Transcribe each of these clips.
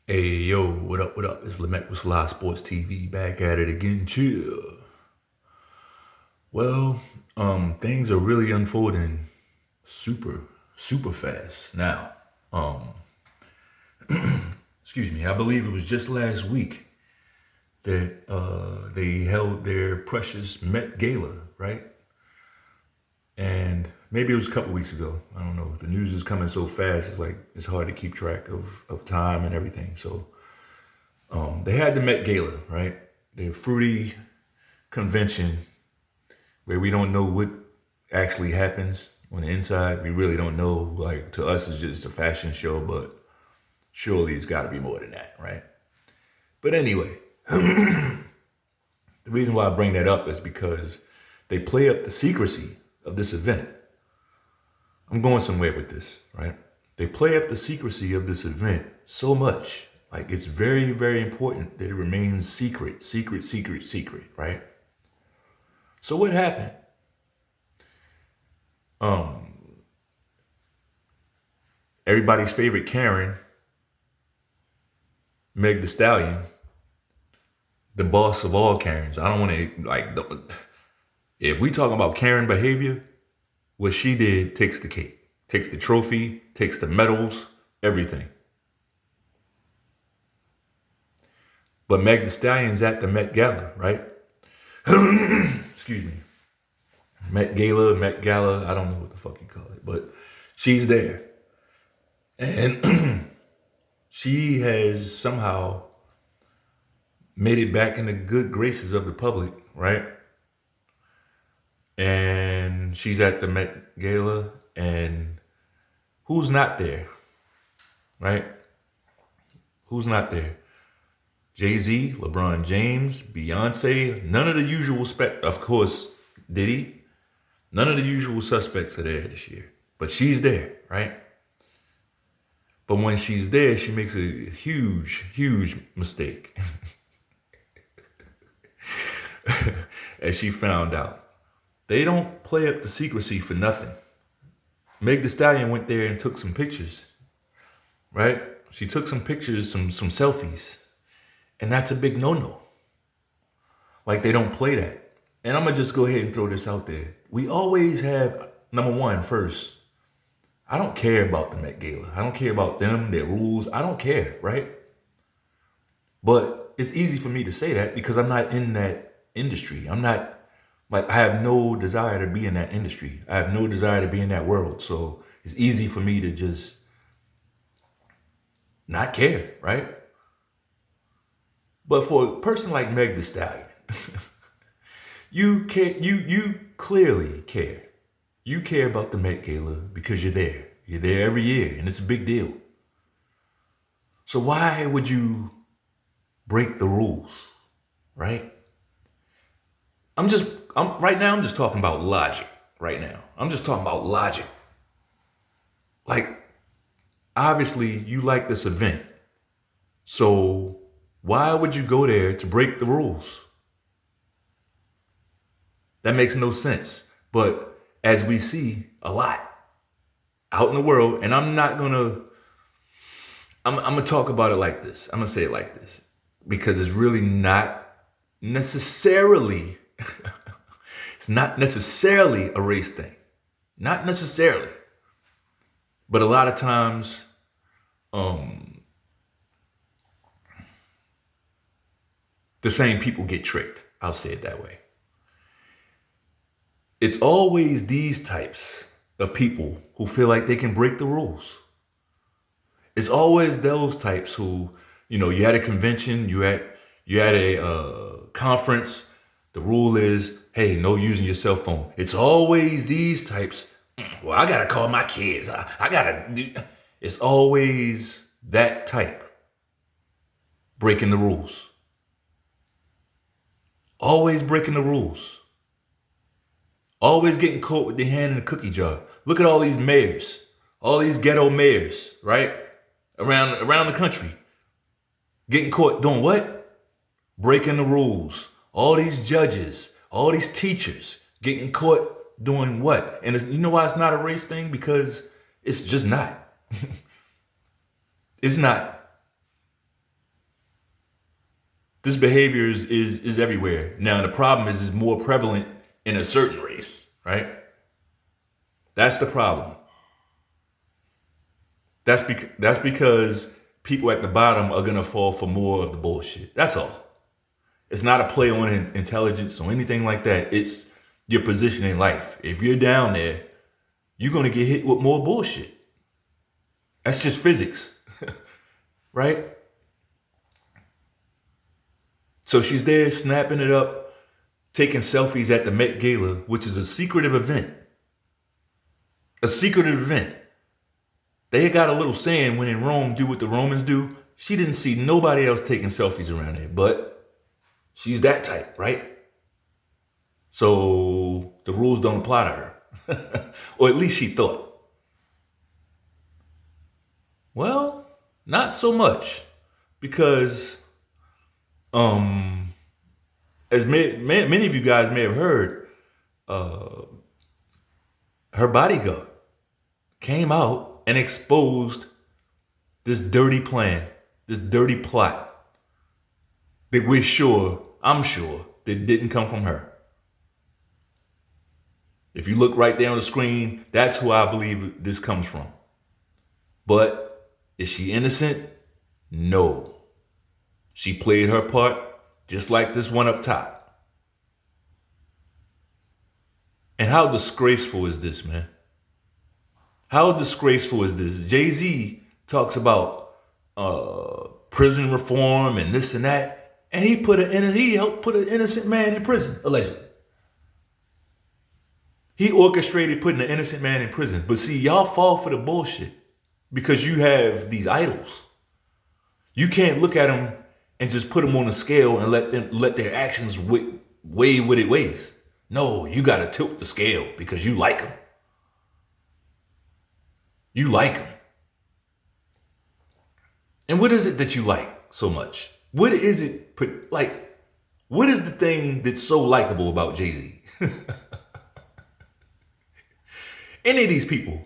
Hey yo, what up, what up? It's Lamette with Sly Sports TV back at it again. Chill. Well, things are really unfolding super, super fast. Now, um, excuse me, I believe it was just last week that they held their precious Met Gala, right? And maybe it was a couple weeks ago. I don't know. The news is coming so fast, it's like it's hard to keep track of time and everything. So they had the Met Gala, right? The fruity convention where we don't know what actually happens on the inside. We really don't know. Like, to us, it's just a fashion show, but surely it's got to be more than that, right? But anyway, the reason why I bring that up is because they play up the secrecy of this event. I'm going somewhere with this, right? They play up the secrecy of this event so much. Like, it's very, very important that it remains secret, secret, secret, secret, right? So what happened? Um, Everybody's favorite Karen, Meg the Stallion, the boss of all Karens. I don't want to if we talking about Karen behavior, what she did takes the cake, takes the trophy, takes the medals, everything. But Meg the Stallion's at the Met Gala, right? Excuse me. Met Gala, I don't know what the fuck you call it, but she's there. And she has somehow made it back in the good graces of the public, right? And she's at the Met Gala, and who's not there, right? Who's not there? Jay-Z, LeBron James, Beyonce, none of the usual of course, Diddy, none of the usual suspects are there this year. But she's there, right? But when she's there, she makes a huge, huge mistake. As she found out. They don't play up the secrecy for nothing. Meg the Stallion went there and took some pictures, right? She took some pictures, some selfies. And that's a big no-no. Like, they don't play that. And I'm going to just go ahead and throw this out there. We always have, number one, first, I don't care about the Met Gala. I don't care about them, their rules. I don't care, right? But it's easy for me to say that because I'm not in that industry. I'm not, like, I have no desire to be in that industry. I have no desire to be in that world. So it's easy for me to just not care, right? But for a person like Meg the Stallion, you clearly care. You care about the Met Gala because you're there. You're there every year, and it's a big deal. So why would you break the rules, right? I'm just talking about logic right now. I'm just talking about logic. Like, obviously you like this event. So why would you go there to break the rules? That makes no sense. But as we see a lot out in the world, and I'm gonna talk about it like this. I'm gonna say it like this because it's really not necessarily, it's not necessarily a race thing. Not necessarily. But a lot of times, the same people get tricked. I'll say it that way. It's always these types of people who feel like they can break the rules. It's always those types who, you had a convention, you had a conference. The rule is, hey, no using your cell phone. It's always these types. Well, I gotta call my kids. I gotta do. It's always that type breaking the rules. Always breaking the rules. Always getting caught with their hand in the cookie jar. Look at all these mayors, all these ghetto mayors, right? Around the country. Getting caught doing what? Breaking the rules. All these judges, all these teachers getting caught doing what? And you know why it's not a race thing? Because it's just not. It's not. This behavior is everywhere. Now, the problem is more prevalent in a certain race, right? That's the problem. That's because people at the bottom are going to fall for more of the bullshit. That's all. It's not a play on intelligence or anything like that. It's your position in life. If you're down there, you're going to get hit with more bullshit. That's just physics, right? So she's there snapping it up, taking selfies at the Met Gala, which is a secretive event. A secretive event. They got a little saying, when in Rome, do what the Romans do. She didn't see nobody else taking selfies around there, but she's that type, right? So the rules don't apply to her. Or at least she thought. Well, not so much. Because as many of you guys may have heard, her bodyguard came out and exposed this dirty plan, this dirty plot that I'm sure, that didn't come from her. If you look right there on the screen, that's who I believe this comes from. But is she innocent? No. She played her part just like this one up top. And how disgraceful is this, man? How disgraceful is this? Jay-Z talks about prison reform and this and that, and he helped put an innocent man in prison, allegedly. He orchestrated putting an innocent man in prison. But see, y'all fall for the bullshit because you have these idols. You can't look at them and just put them on a scale and let their actions weigh what it weighs. No, you got to tilt the scale because you like them. You like them. And what is it that you like so much? What is it, like, what is the thing that's so likable about Jay-Z? Any of these people.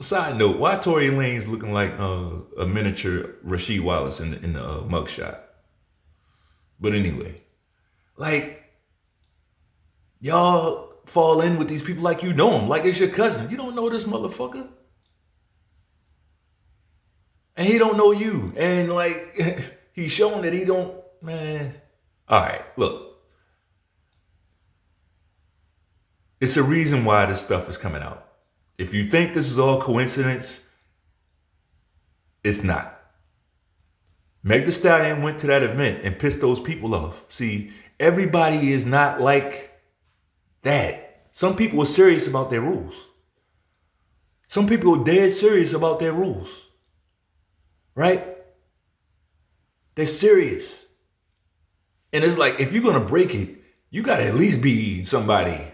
Side note, why Tory Lanez looking like a miniature Rasheed Wallace in the mugshot? But anyway, like, y'all fall in with these people like you know them, like it's your cousin. You don't know this motherfucker. And he don't know you. And like, he's shown that he don't, man. All right, look. It's a reason why this stuff is coming out. If you think this is all coincidence, it's not. Meg Thee Stallion went to that event and pissed those people off. See, everybody is not like that. Some people are serious about their rules. Some people are dead serious about their rules. Right? They're serious. And it's like, if you're going to break it, you got to at least be somebody.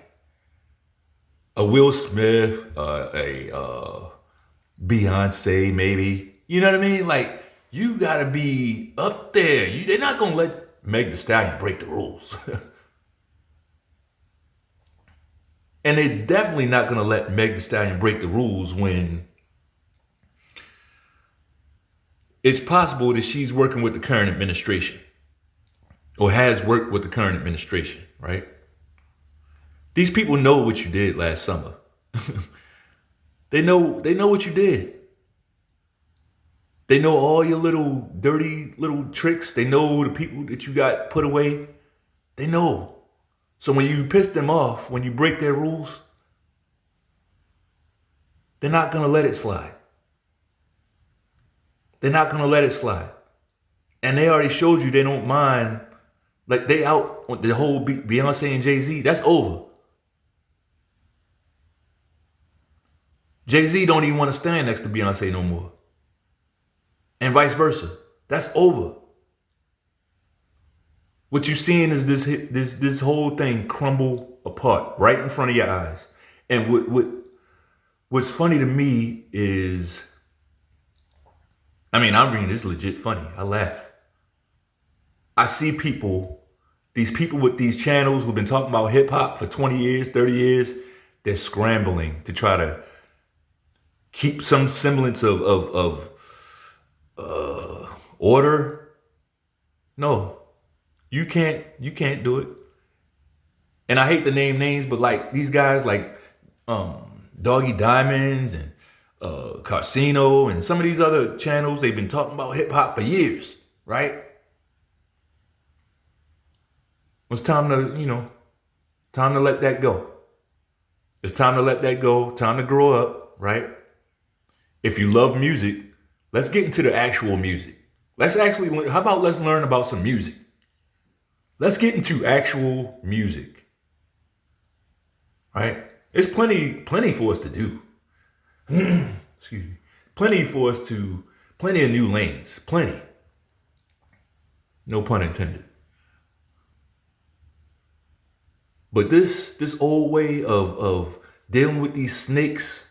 A Will Smith, a Beyonce, maybe. You know what I mean? Like, you got to be up there. They're not going to let Meg Thee Stallion break the rules. And they're definitely not going to let Meg Thee Stallion break the rules when it's possible that she's working with the current administration or has worked with the current administration, right? These people know what you did last summer. They know what you did. They know all your little dirty little tricks. They know the people that you got put away. They know. So when you piss them off, when you break their rules, they're not going to let it slide. They're not going to let it slide. And they already showed you they don't mind. Like, they out on the whole Beyonce and Jay-Z. That's over. Jay-Z don't even want to stand next to Beyonce no more. And vice versa. That's over. What you're seeing is this whole thing crumble apart right in front of your eyes. And what's funny to me is, I mean, I'm reading this legit funny. I laugh. I see people, these people with these channels who've been talking about hip hop for 20 years, 30 years, they're scrambling to try to keep some semblance of order No, you can't do it. And I hate to name names, but like these guys like Doggy Diamonds and Casino and some of these other channels, they've been talking about hip hop for years, right? It's time to, time to let that go. It's time to let that go. Time to grow up, right? If you love music, let's get into the actual music. Let's actually learn. How about let's learn about some music? Let's get into actual music, right? It's plenty for us to do. Excuse me. Plenty of new lanes. Plenty. No pun intended. But this old way of dealing with these snakes,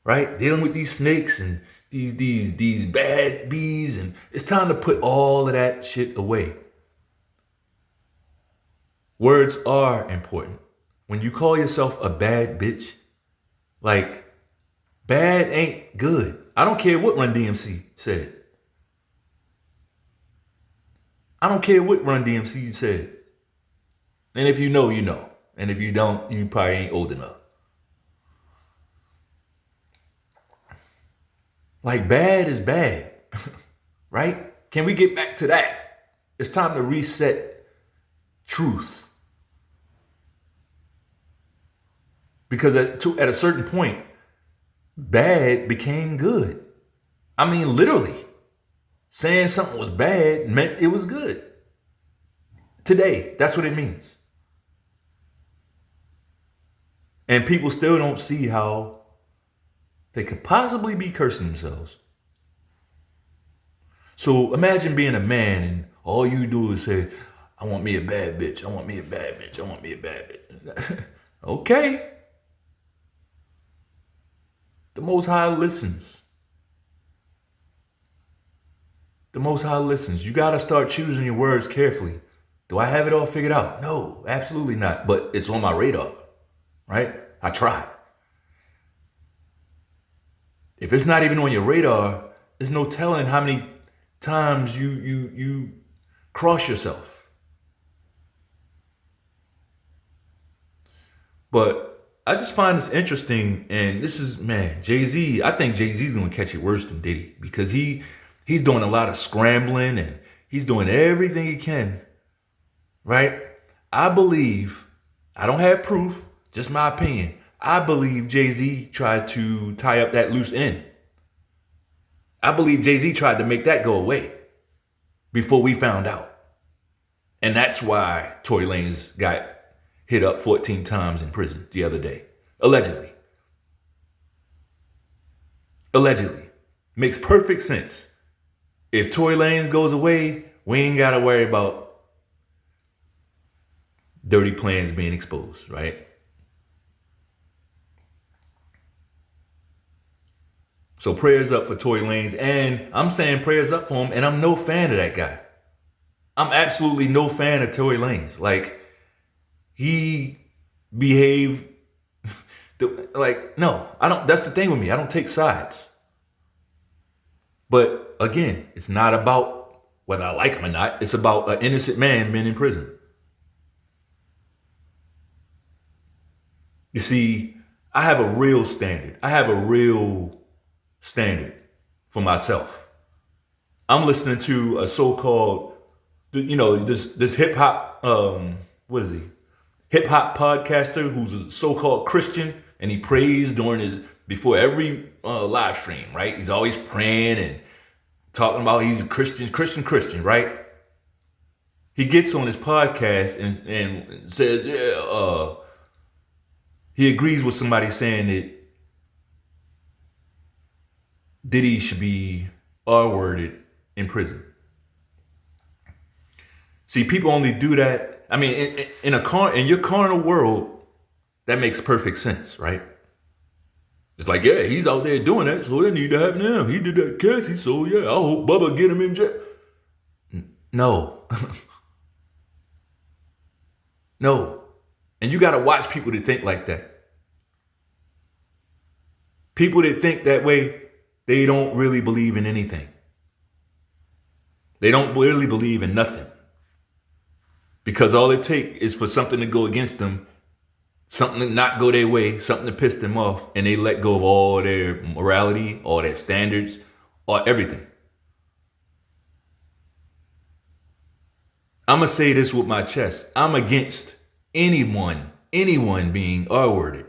right? Dealing with these snakes and these bad bees, and it's time to put all of that shit away. Words are important. When you call yourself a bad bitch, like bad ain't good. I don't care what Run DMC said. I don't care what Run DMC said. And if you know, you know. And if you don't, you probably ain't old enough. Like bad is bad, right? Can we get back to that? It's time to reset truth. Because at a certain point, bad became good. I mean, literally, saying something was bad meant it was good. Today, that's what it means. And people still don't see how they could possibly be cursing themselves. So imagine being a man and all you do is say, I want me a bad bitch. I want me a bad bitch. I want me a bad bitch. Okay. The Most High listens. The Most High listens. You got to start choosing your words carefully. Do I have it all figured out? No, absolutely not. But it's on my radar, right? I try. If it's not even on your radar, there's no telling how many times you cross yourself. But I just find this interesting, and this is, man, Jay-Z, I think Jay-Z's gonna catch it worse than Diddy because he's doing a lot of scrambling and he's doing everything he can, right? I believe, I don't have proof, just my opinion. I believe Jay-Z tried to tie up that loose end. I believe Jay-Z tried to make that go away before we found out. And that's why Tory Lanez got hit up 14 times in prison the other day. Allegedly. Allegedly. Makes perfect sense. If Tory Lanez goes away, we ain't got to worry about dirty plans being exposed, right? So prayers up for Tory Lanez, and I'm saying prayers up for him, and I'm no fan of that guy. I'm absolutely no fan of Tory Lanez. Like, he behaved like, no, I don't. That's the thing with me. I don't take sides. But again, it's not about whether I like him or not. It's about an innocent man being in prison. You see, I have a real standard. I have a real standard for myself. I'm listening to a so-called, this hip hop, what is he? Hip hop podcaster who's a so-called Christian, and he prays before every live stream, right? He's always praying and talking about he's a Christian, right? He gets on his podcast and says, he agrees with somebody saying that Diddy should be R-worded in prison. See, people only do that. I mean, in your carnal world, that makes perfect sense, right? It's like, yeah, he's out there doing that, so they need to happen to him. He did that Cassie, so yeah, I hope Bubba get him in jail. No. No. And you got to watch people that think like that. People that think that way, they don't really believe in anything. They don't really believe in nothing. Because all it takes is for something to go against them, something to not go their way, something to piss them off, and they let go of all their morality, all their standards, or everything. I'm going to say this with my chest. I'm against anyone being R-worded.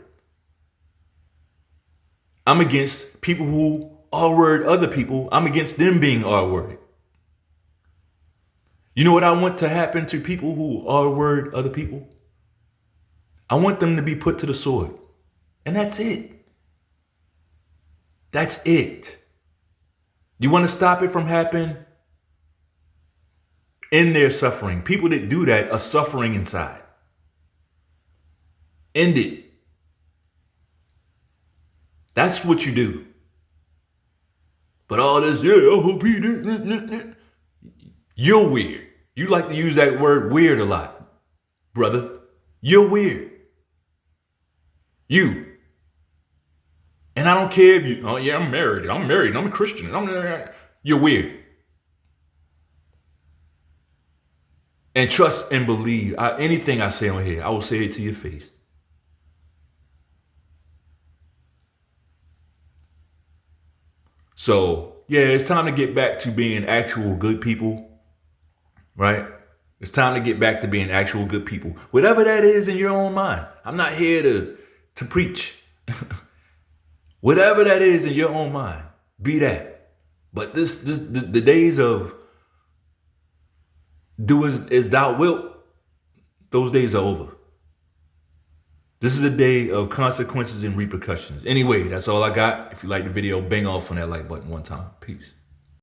I'm against people who R-word other people. I'm against them being R-worded. You know what I want to happen to people who R-word other people? I want them to be put to the sword. And that's it. That's it. You want to stop it from happening? In their suffering. People that do that are suffering inside. End it. That's what you do. But all this, yeah, I hope he did. You're weird. You like to use that word weird a lot, brother. You're weird. You. And I don't care if you, oh yeah, I'm married, I'm a Christian. You're weird. And trust and believe. Anything I say on here, I will say it to your face. So, yeah, it's time to get back to being actual good people, right? It's time to get back to being actual good people. Whatever that is in your own mind. I'm not here to preach. Whatever that is in your own mind, be that. But the days of do as thou wilt, those days are over. This is a day of consequences and repercussions. Anyway, that's all I got. If you like the video, bang off on that like button one time. Peace.